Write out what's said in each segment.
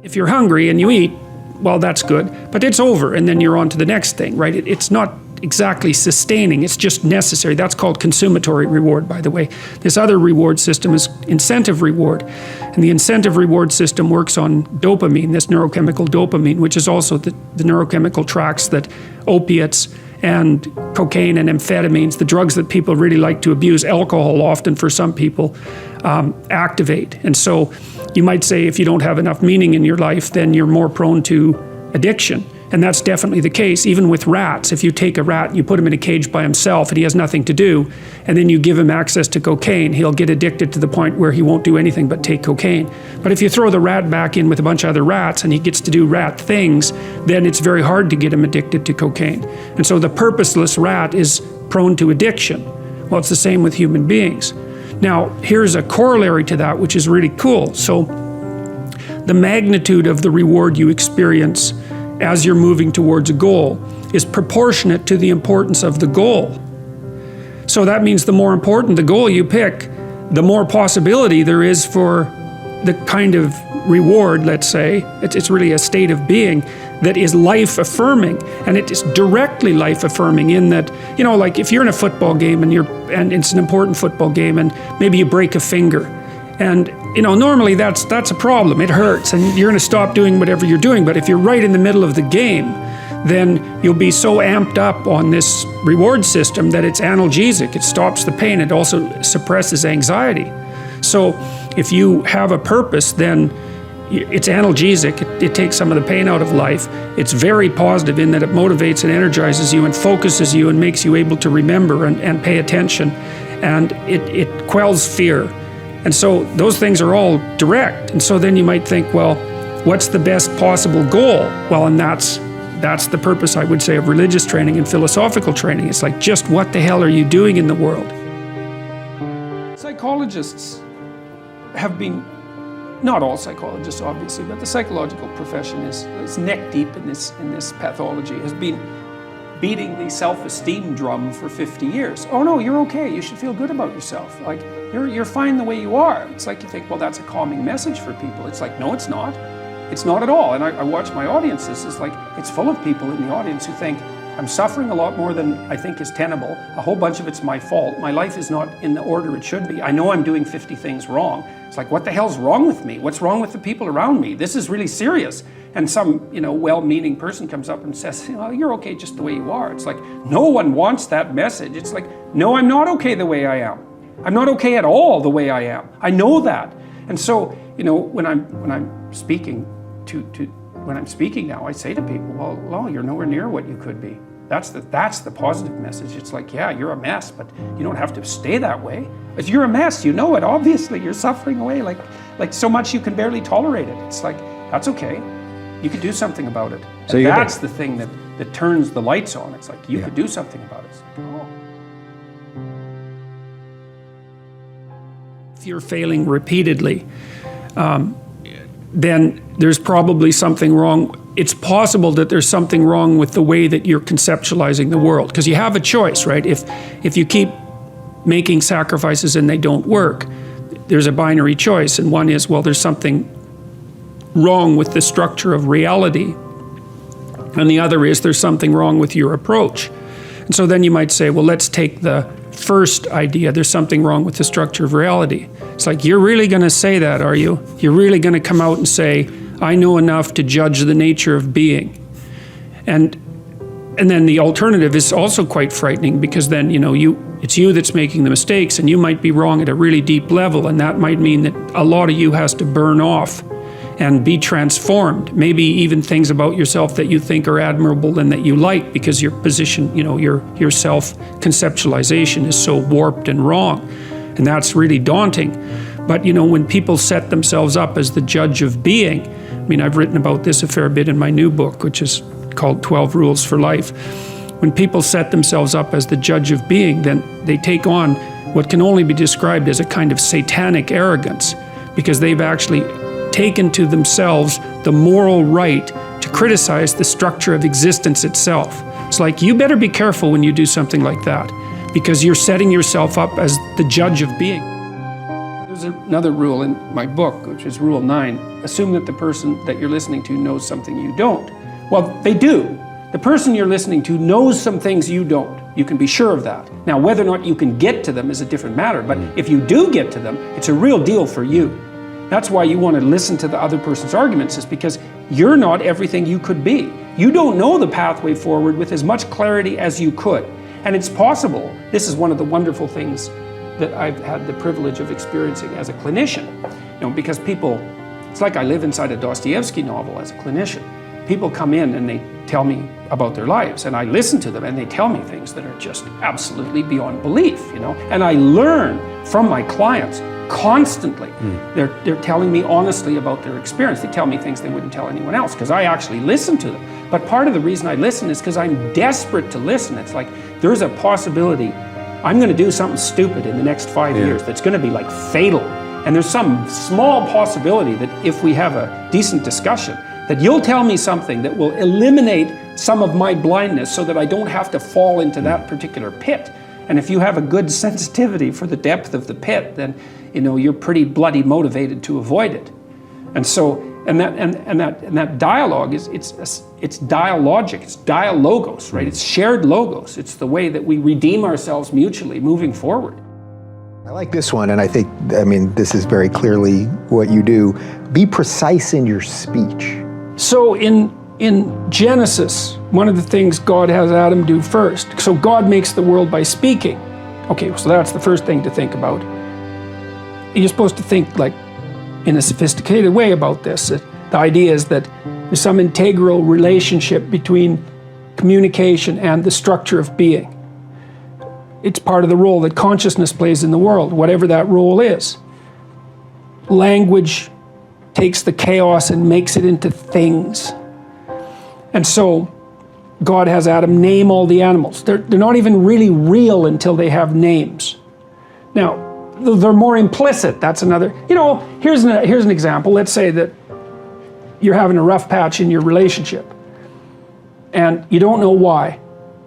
If you're hungry and you eat, well, that's good, but it's over and then you're on to the next thing, right? It's not exactly sustaining, it's just necessary. That's called consumatory reward, by the way. This other reward system is incentive reward. And the incentive reward system works on dopamine, this neurochemical dopamine, which is also the neurochemical tracks that opiates and cocaine and amphetamines, the drugs that people really like to abuse, alcohol often for some people, activate. And so you might say if you don't have enough meaning in your life, then you're more prone to addiction. And that's definitely the case, even with rats. If you take a rat and you put him in a cage by himself and he has nothing to do, and then you give him access to cocaine, he'll get addicted to the point where he won't do anything but take cocaine. But if you throw the rat back in with a bunch of other rats and he gets to do rat things, then it's very hard to get him addicted to cocaine. And so the purposeless rat is prone to addiction. Well, it's the same with human beings. Now, here's a corollary to that, which is really cool. So the magnitude of the reward you experience as you're moving towards a goal is proportionate to the importance of the goal. So that means the more important the goal you pick, the more possibility there is for the kind of reward, let's say, it's really a state of being that is life-affirming, and it is directly life-affirming in that, you know, like if you're in a football game and it's an important football game and maybe you break a finger, and you know, normally that's a problem. It hurts and you're going to stop doing whatever you're doing. But if you're right in the middle of the game, then you'll be so amped up on this reward system that it's analgesic. It stops the pain. It also suppresses anxiety. So if you have a purpose, then it's analgesic. It takes some of the pain out of life. It's very positive in that it motivates and energizes you and focuses you and makes you able to remember and pay attention. And it quells fear. And so those things are all direct. And so then you might think, well, what's the best possible goal? Well, and that's the purpose, I would say, of religious training and philosophical training. It's like, just what the hell are you doing in the world? Psychologists have been, not all psychologists obviously, but the psychological profession is neck deep in this pathology, has been beating the self-esteem drum for 50 years. Oh no, you're okay, you should feel good about yourself. Like, you're fine the way you are. It's like you think, well, that's a calming message for people. It's like, no, it's not. It's not at all. And I watch my audiences, it's like, it's full of people in the audience who think, I'm suffering a lot more than I think is tenable. A whole bunch of it's my fault. My life is not in the order it should be. I know I'm doing 50 things wrong. It's like, what the hell's wrong with me? What's wrong with the people around me? This is really serious. And some, you know, well-meaning person comes up and says, oh, you're okay just the way you are. It's like, no one wants that message. It's like, no, I'm not okay the way I am. I'm not okay at all the way I am. I know that. And so, you know, when I'm speaking when I'm speaking now, I say to people, well, you're nowhere near what you could be. That's the positive message. It's like, yeah, you're a mess, but you don't have to stay that way. If you're a mess, you know it, obviously. You're suffering away like so much you can barely tolerate it. It's like, that's okay. You could do something about it. So and that's the thing that turns the lights on. It's like, you could do something about it. It's like, oh. If you're failing repeatedly, then there's probably something wrong. It's possible that there's something wrong with the way that you're conceptualizing the world, because you have a choice, right? If you keep making sacrifices and they don't work, there's a binary choice, and one is, well, there's something wrong with the structure of reality, and the other is there's something wrong with your approach. And so then you might say, well, let's take the first idea, there's something wrong with the structure of reality. It's like, you're really going to say that, are you? You're really going to come out and say, I know enough to judge the nature of being. And then the alternative is also quite frightening, because then, you know, it's you that's making the mistakes, and you might be wrong at a really deep level, and that might mean that a lot of you has to burn off and be transformed. Maybe even things about yourself that you think are admirable and that you like, because your position, you know, your self-conceptualization is so warped and wrong. And that's really daunting. But, you know, when people set themselves up as the judge of being, I mean, I've written about this a fair bit in my new book, which is called 12 Rules for Life. When people set themselves up as the judge of being, then they take on what can only be described as a kind of satanic arrogance, because they've actually taken to themselves the moral right to criticize the structure of existence itself. It's like, you better be careful when you do something like that, because you're setting yourself up as the judge of being. There's there's another rule in my book, which is Rule 9. Assume that the person that you're listening to knows something you don't. Well, they do. The person you're listening to knows some things you don't. You can be sure of that. Now, whether or not you can get to them is a different matter, but if you do get to them, it's a real deal for you. That's why you want to listen to the other person's arguments, is because you're not everything you could be. You don't know the pathway forward with as much clarity as you could. And it's possible. This is one of the wonderful things that I've had the privilege of experiencing as a clinician. Because people, it's like I live inside a Dostoevsky novel as a clinician. People come in and they tell me about their lives, and I listen to them and they tell me things that are just absolutely beyond belief, And I learn from my clients constantly. They're telling me honestly about their experience. They tell me things they wouldn't tell anyone else because I actually listen to them. But part of the reason I listen is because I'm desperate to listen. It's like there's a possibility I'm going to do something stupid in the next 5 years that's going to be like fatal. And there's some small possibility that if we have a decent discussion, that you'll tell me something that will eliminate some of my blindness so that I don't have to fall into that particular pit. And if you have a good sensitivity for the depth of the pit, then you're pretty bloody motivated to avoid it. And so, and that dialogue it's dialogic, it's dialogos, right? It's shared logos. It's the way that we redeem ourselves mutually moving forward. I like this one, and I think, this is very clearly what you do. Be precise in your speech. So in Genesis, one of the things God has Adam do first, so God makes the world by speaking. Okay, so that's the first thing to think about. You're supposed to think like in a sophisticated way about this. The idea is that there's some integral relationship between communication and the structure of being. It's part of the role that consciousness plays in the world, whatever that role is. Language takes the chaos and makes it into things. And so God has Adam name all the animals. They're not even really real until they have names. Now, they're more implicit. That's another, here's an example. Let's say that you're having a rough patch in your relationship and you don't know why.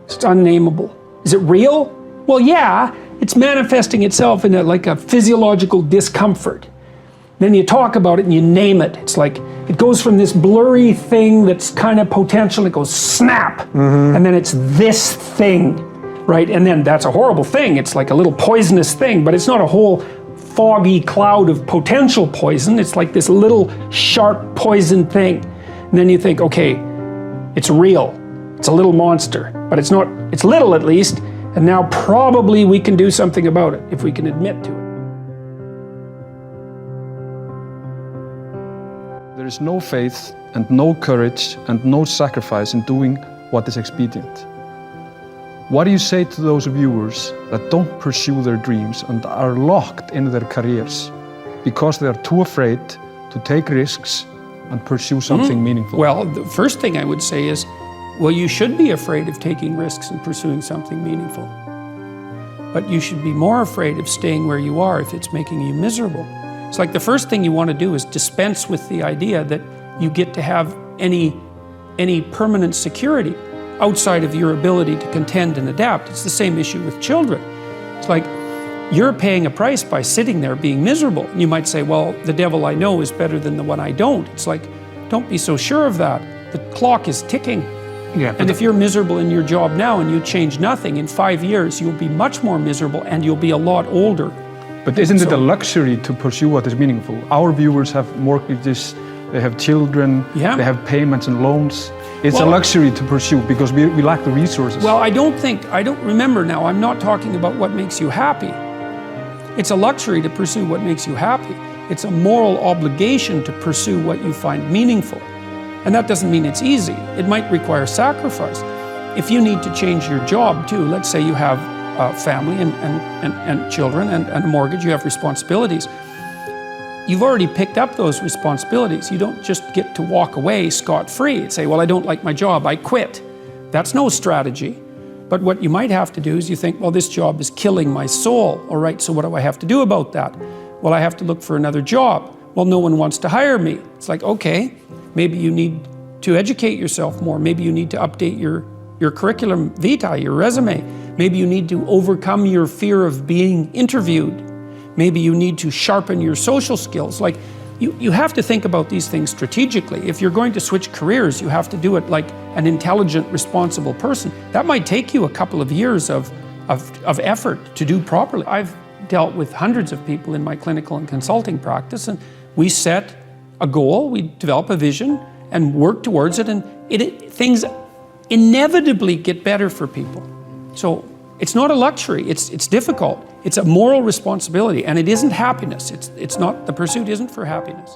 It's unnameable. Is it real? Well, yeah, it's manifesting itself in a physiological discomfort. Then you talk about it and you name it. It's like, it goes from this blurry thing that's kind of potential, it goes snap, and then it's this thing, right? And then that's a horrible thing. It's like a little poisonous thing, but it's not a whole foggy cloud of potential poison. It's like this little sharp poison thing. And then you think, okay, it's real. It's a little monster, but it's not, it's little at least, and now probably we can do something about it if we can admit to it. There is no faith and no courage and no sacrifice in doing what is expedient. What do you say to those viewers that don't pursue their dreams and are locked in their careers because they are too afraid to take risks and pursue something meaningful? Well, the first thing I would say is, well, you should be afraid of taking risks and pursuing something meaningful. But you should be more afraid of staying where you are if it's making you miserable. It's like the first thing you want to do is dispense with the idea that you get to have any permanent security outside of your ability to contend and adapt. It's the same issue with children. It's like you're paying a price by sitting there being miserable. You might say, well, the devil I know is better than the one I don't. It's like, don't be so sure of that. The clock is ticking. Yeah, and if you're miserable in your job now and you change nothing, in 5 years you'll be much more miserable and you'll be a lot older. But isn't it a luxury to pursue what is meaningful? Our viewers have mortgages, they have children, they have payments and loans. It's a luxury to pursue because we lack the resources. Well, I don't remember now, I'm not talking about what makes you happy. It's a luxury to pursue what makes you happy. It's a moral obligation to pursue what you find meaningful. And that doesn't mean it's easy. It might require sacrifice. If you need to change your job too, let's say you have family and children and a mortgage, you have responsibilities. You've already picked up those responsibilities. You don't just get to walk away scot-free and say, well, I don't like my job, I quit. That's no strategy. But what you might have to do is you think, well, this job is killing my soul. All right, so what do I have to do about that? Well, I have to look for another job. Well, no one wants to hire me. It's like, okay, maybe you need to educate yourself more. Maybe you need to update your curriculum vitae, your resume. Maybe you need to overcome your fear of being interviewed. Maybe you need to sharpen your social skills. Like, you have to think about these things strategically. If you're going to switch careers, you have to do it like an intelligent, responsible person. That might take you a couple of years of effort to do properly. I've dealt with hundreds of people in my clinical and consulting practice, and we set a goal, we develop a vision and work towards it, and things inevitably get better for people. So it's not a luxury, it's difficult. It's a moral responsibility, and it isn't happiness. It's not, the pursuit isn't for happiness.